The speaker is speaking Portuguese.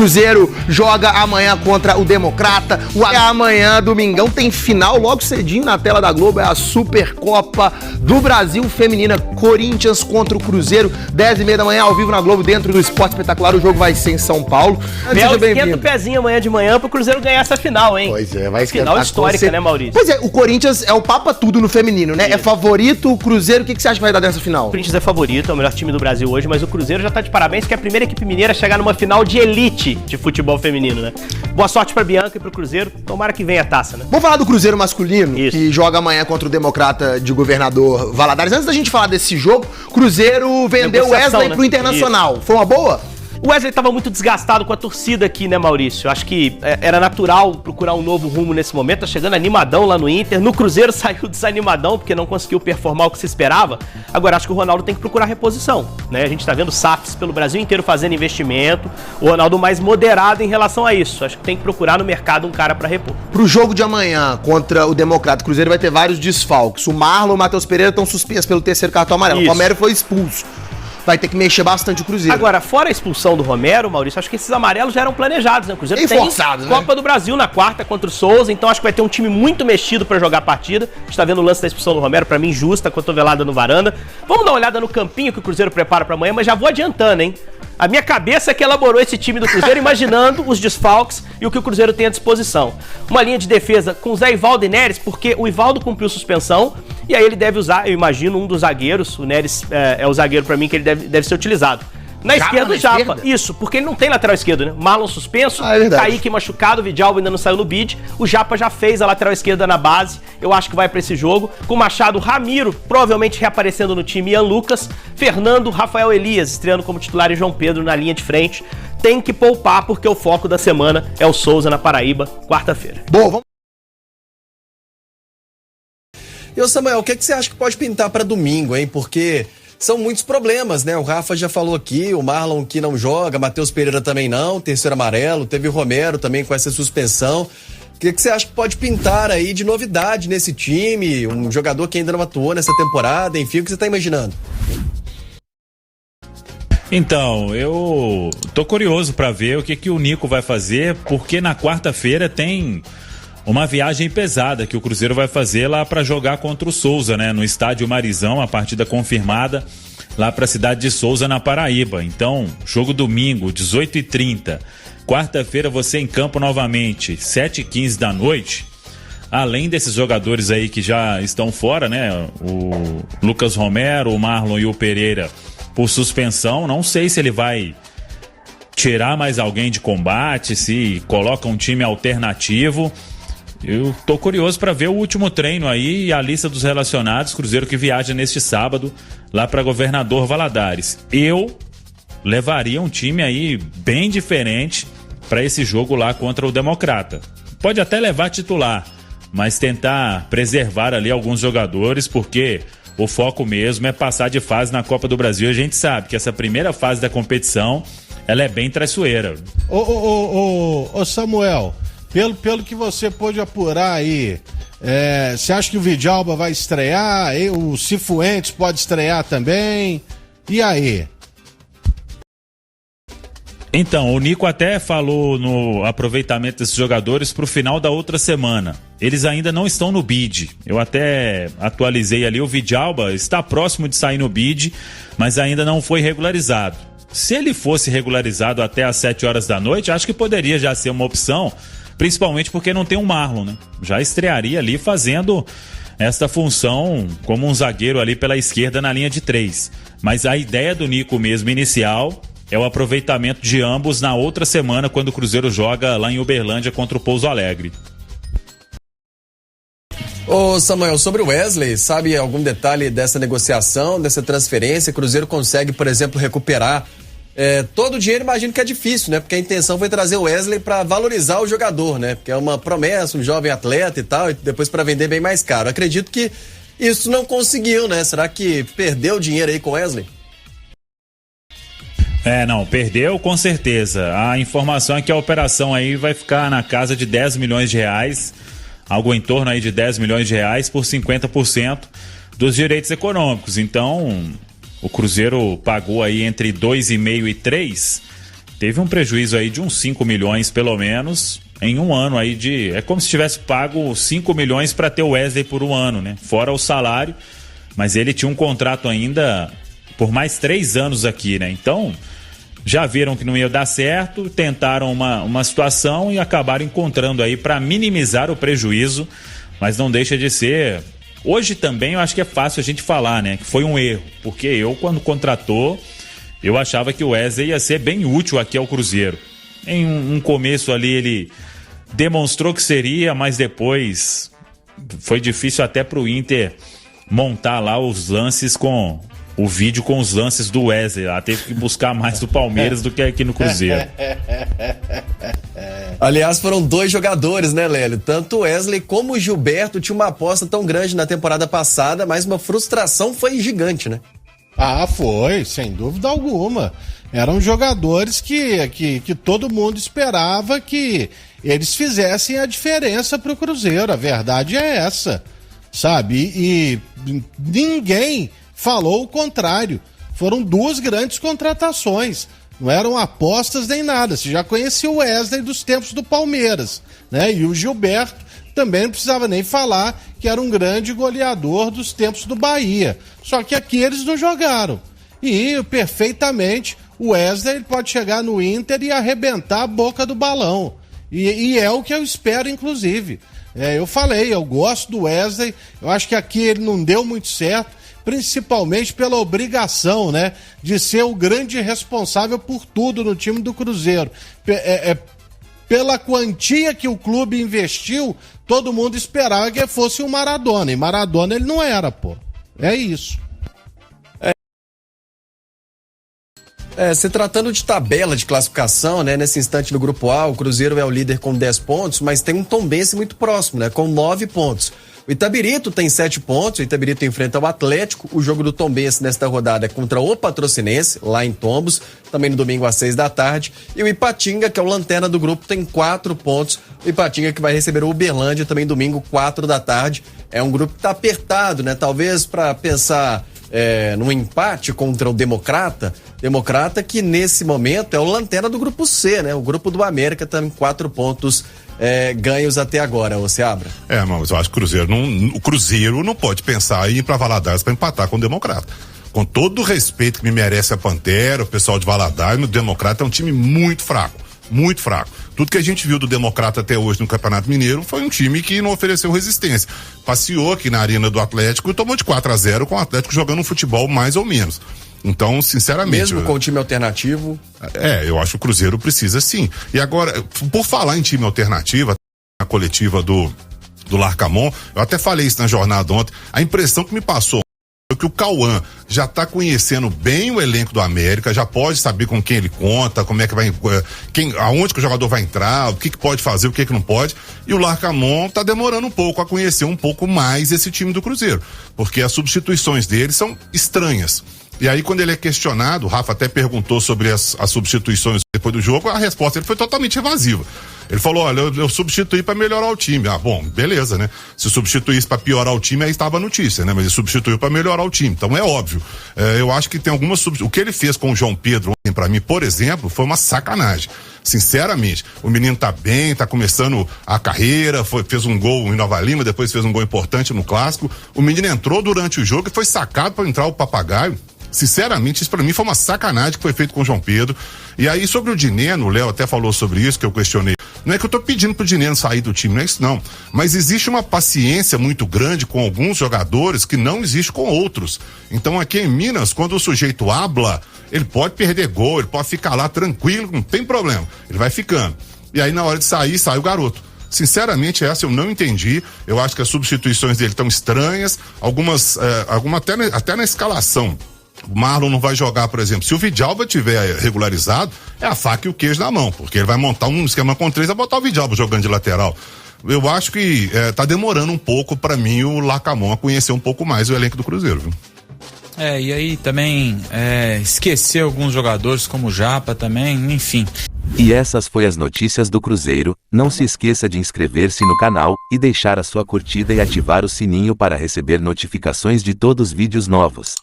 Cruzeiro joga amanhã contra o Democrata. Amanhã, domingão, tem final logo cedinho na tela da Globo. É a Supercopa do Brasil Feminina. Corinthians contra o Cruzeiro, 10h30 da manhã, ao vivo na Globo, dentro do Esporte Espetacular. O jogo vai ser em São Paulo. Seja bem-vindo. Esquenta o pezinho amanhã de manhã pro Cruzeiro ganhar essa final, hein? Pois é, vai esquentar. Final histórica, né, Maurício? Pois é, o Corinthians é o papa tudo no feminino, né? Isso. É favorito. O Cruzeiro, o que você acha que vai dar nessa final? O Corinthians é favorito, é o melhor time do Brasil hoje, mas o Cruzeiro já tá de parabéns, que é a primeira equipe mineira a chegar numa final de elite de futebol feminino, né? Boa sorte pra Bianca e pro Cruzeiro. Tomara que venha a taça, né? Vamos falar do Cruzeiro masculino, isso, que joga amanhã contra o Democrata de Governador Valadares. Antes da gente falar desse jogo, Cruzeiro vendeu o Wesley, né, pro Internacional. Isso. Foi uma boa? O Wesley estava muito desgastado com a torcida aqui, né, Maurício? Acho que era natural procurar um novo rumo nesse momento. Tá chegando animadão lá no Inter. No Cruzeiro saiu desanimadão, porque não conseguiu performar o que se esperava. Agora, acho que o Ronaldo tem que procurar reposição, né? A gente tá vendo SAFs pelo Brasil inteiro fazendo investimento. O Ronaldo mais moderado em relação a isso. Acho que tem que procurar no mercado um cara para repor. Pro jogo de amanhã contra o Democrata, o Cruzeiro vai ter vários desfalques. O Marlon e o Matheus Pereira estão suspensos pelo terceiro cartão amarelo. Isso. O Romero foi expulso. Vai ter que mexer bastante o Cruzeiro. Agora, fora a expulsão do Romero, Maurício, acho que esses amarelos já eram planejados, né? O Cruzeiro tem forçado, Copa do Brasil na quarta contra o Souza, então acho que vai ter um time muito mexido pra jogar a partida. A gente tá vendo o lance da expulsão do Romero, pra mim justa, cotovelada no varanda. Vamos dar uma olhada no campinho que o Cruzeiro prepara pra amanhã, mas já vou adiantando, hein? A minha cabeça é que elaborou esse time do Cruzeiro imaginando os desfalques e o que o Cruzeiro tem à disposição. Uma linha de defesa com Zé Ivaldo e Neres, porque o Ivaldo cumpriu suspensão e aí ele deve usar, eu imagino, um dos zagueiros. O Neres é o zagueiro pra mim que ele deve ser utilizado. Na esquerda, o Japa. Isso, porque ele não tem lateral esquerdo, né? Marlon suspenso, Kaique machucado, o Vidalba ainda não saiu no bid. O Japa já fez a lateral esquerda na base. Eu acho que vai pra esse jogo. Com o Machado, Ramiro, provavelmente reaparecendo no time, Ian Lucas, Fernando, Rafael Elias, estreando como titular, e João Pedro na linha de frente. Tem que poupar, porque o foco da semana é o Souza na Paraíba, quarta-feira. Bom, vamos. E ô Samuel, o que você acha que pode pintar pra domingo, hein? Porque são muitos problemas, né? O Rafa já falou aqui, o Marlon que não joga, Matheus Pereira também não, terceiro amarelo, teve o Romero também com essa suspensão. O que você acha que pode pintar aí de novidade nesse time? Um jogador que ainda não atuou nessa temporada, enfim, o que você tá imaginando? Então, eu tô curioso pra ver o que o Nico vai fazer, porque na quarta-feira tem uma viagem pesada que o Cruzeiro vai fazer lá para jogar contra o Souza, né? No estádio Marizão, a partida confirmada lá para a cidade de Souza, na Paraíba. Então, jogo domingo, 18h30. Quarta-feira você em campo novamente, 7h15 da noite. Além desses jogadores aí que já estão fora, né? O Lucas Romero, o Marlon e o Pereira por suspensão. Não sei se ele vai tirar mais alguém de combate, se coloca um time alternativo. Eu tô curioso para ver o último treino aí e a lista dos relacionados. Cruzeiro que viaja neste sábado lá para Governador Valadares. Eu levaria um time aí bem diferente para esse jogo lá contra o Democrata. Pode até levar titular, mas tentar preservar ali alguns jogadores, porque o foco mesmo é passar de fase na Copa do Brasil. A gente sabe que essa primeira fase da competição, ela é bem traiçoeira. Ô Samuel, pelo que você pôde apurar aí, você acha que o Vidalba vai estrear? O Cifuentes pode estrear também? E aí? Então, o Nico até falou no aproveitamento desses jogadores pro final da outra semana. Eles ainda não estão no bid. Eu até atualizei ali, o Vidalba está próximo de sair no bid, mas ainda não foi regularizado. Se ele fosse regularizado até às 7 horas da noite, acho que poderia já ser uma opção, principalmente porque não tem um Marlon, né? Já estrearia ali fazendo esta função como um zagueiro ali pela esquerda na linha de 3. Mas a ideia do Nico mesmo inicial é o aproveitamento de ambos na outra semana, quando o Cruzeiro joga lá em Uberlândia contra o Pouso Alegre. Ô Samuel, sobre o Wesley, sabe algum detalhe dessa negociação, dessa transferência? O Cruzeiro consegue, por exemplo, recuperar todo o dinheiro? Imagino que é difícil, né? Porque a intenção foi trazer o Wesley para valorizar o jogador, né? Porque é uma promessa, um jovem atleta e tal, e depois para vender bem mais caro. Acredito que isso não conseguiu, né? Será que perdeu dinheiro aí com o Wesley? Não, perdeu com certeza. A informação é que a operação aí vai ficar na casa de 10 milhões de reais, algo em torno aí de 10 milhões de reais por 50% dos direitos econômicos. Então, o Cruzeiro pagou aí entre 2,5 e 3 teve um prejuízo aí de uns 5 milhões pelo menos em um ano aí de... É como se tivesse pago 5 milhões para ter o Wesley por um ano, né? Fora o salário, mas ele tinha um contrato ainda por mais 3 anos aqui, né? Então, já viram que não ia dar certo, tentaram uma situação e acabaram encontrando aí para minimizar o prejuízo, mas não deixa de ser... Hoje também eu acho que é fácil a gente falar, né? Que foi um erro, porque eu, quando contratou, eu achava que o Wesley ia ser bem útil aqui ao Cruzeiro. Em um começo ali ele demonstrou que seria, mas depois foi difícil até pro Inter montar lá os lances com... O vídeo com os lances do Wesley. Ela teve que buscar mais do Palmeiras do que aqui no Cruzeiro. Aliás, foram 2 jogadores, né, Lélio? Tanto o Wesley como o Gilberto tinham uma aposta tão grande na temporada passada, mas uma frustração foi gigante, né? Ah, foi, sem dúvida alguma. Eram jogadores que todo mundo esperava que eles fizessem a diferença pro Cruzeiro. A verdade é essa, sabe? E ninguém falou o contrário. Foram 2 grandes contratações. Não eram apostas nem nada. Você já conhecia o Wesley dos tempos do Palmeiras, né? E o Gilberto também não precisava nem falar que era um grande goleador dos tempos do Bahia. Só que aqui eles não jogaram. E perfeitamente o Wesley pode chegar no Inter e arrebentar a boca do balão. E é o que eu espero, inclusive. Eu falei, eu gosto do Wesley. Eu acho que aqui ele não deu muito certo, principalmente pela obrigação, né, de ser o grande responsável por tudo no time do Cruzeiro. Pela quantia que o clube investiu, todo mundo esperava que fosse o Maradona, e Maradona ele não era, pô. É isso. Se tratando de tabela de classificação, né, nesse instante no Grupo A, o Cruzeiro é o líder com 10 pontos, mas tem um Tombense muito próximo, né, com 9 pontos. O Itabirito tem 7 pontos, o Itabirito enfrenta o Atlético, o jogo do Tombense nesta rodada é contra o Patrocinense, lá em Tombos, também no domingo às 6 da tarde, e o Ipatinga, que é o lanterna do grupo, tem 4 pontos, o Ipatinga que vai receber o Uberlândia também domingo, 4 da tarde, é um grupo que tá apertado, né, talvez para pensar num empate contra o Democrata que nesse momento é o lanterna do grupo C, né, o grupo do América tem 4 pontos ganhos até agora, você abra. Mas eu acho que o Cruzeiro não pode pensar em ir pra Valadares para empatar com o Democrata. Com todo o respeito que me merece a Pantera, o pessoal de Valadares, o Democrata é um time muito fraco, muito fraco. Tudo que a gente viu do Democrata até hoje no Campeonato Mineiro foi um time que não ofereceu resistência. Passeou aqui na arena do Atlético e tomou de 4-0 com o Atlético jogando um futebol mais ou menos. Então, sinceramente... Mesmo com o time alternativo? Eu acho que o Cruzeiro precisa sim. E agora, por falar em time alternativo, a coletiva do Larcamon, eu até falei isso na jornada ontem, a impressão que me passou é que o Cauã já está conhecendo bem o elenco do América, já pode saber com quem ele conta, como é que vai, aonde que o jogador vai entrar, o que pode fazer, o que não pode, e o Larcamon está demorando um pouco a conhecer um pouco mais esse time do Cruzeiro, porque as substituições dele são estranhas. E aí, quando ele é questionado, o Rafa até perguntou sobre as substituições depois do jogo, a resposta dele foi totalmente evasiva. Ele falou, olha, eu substituí para melhorar o time. Ah, bom, beleza, né? Se substituísse para piorar o time, aí estava a notícia, né? Mas ele substituiu para melhorar o time. Então é óbvio. Eu acho que tem algumas substituições. O que ele fez com o João Pedro ontem, para mim, por exemplo, foi uma sacanagem. Sinceramente, o menino tá bem, tá começando a carreira, fez um gol em Nova Lima, depois fez um gol importante no Clássico. O menino entrou durante o jogo e foi sacado para entrar o Papagaio. Sinceramente, isso pra mim foi uma sacanagem que foi feito com o João Pedro. E aí, sobre o Dineno, o Léo até falou sobre isso, que eu questionei. Não é que eu tô pedindo pro Dineno sair do time, não é isso não. Mas existe uma paciência muito grande com alguns jogadores que não existe com outros. Então, aqui em Minas, quando o sujeito habla, ele pode perder gol, ele pode ficar lá tranquilo, não tem problema. Ele vai ficando. E aí, na hora de sair, sai o garoto. Sinceramente, essa eu não entendi. Eu acho que as substituições dele estão estranhas, algumas até na escalação. O Marlon não vai jogar, por exemplo. Se o Vidalba tiver regularizado, é a faca e o queijo na mão, porque ele vai montar um esquema com 3 e vai botar o Vidalba jogando de lateral. Eu acho que tá demorando um pouco para mim o Larcamon a conhecer um pouco mais o elenco do Cruzeiro, viu? E aí também esquecer alguns jogadores como o Japa também, enfim. E essas foi as notícias do Cruzeiro. Não se esqueça de inscrever-se no canal e deixar a sua curtida e ativar o sininho para receber notificações de todos os vídeos novos.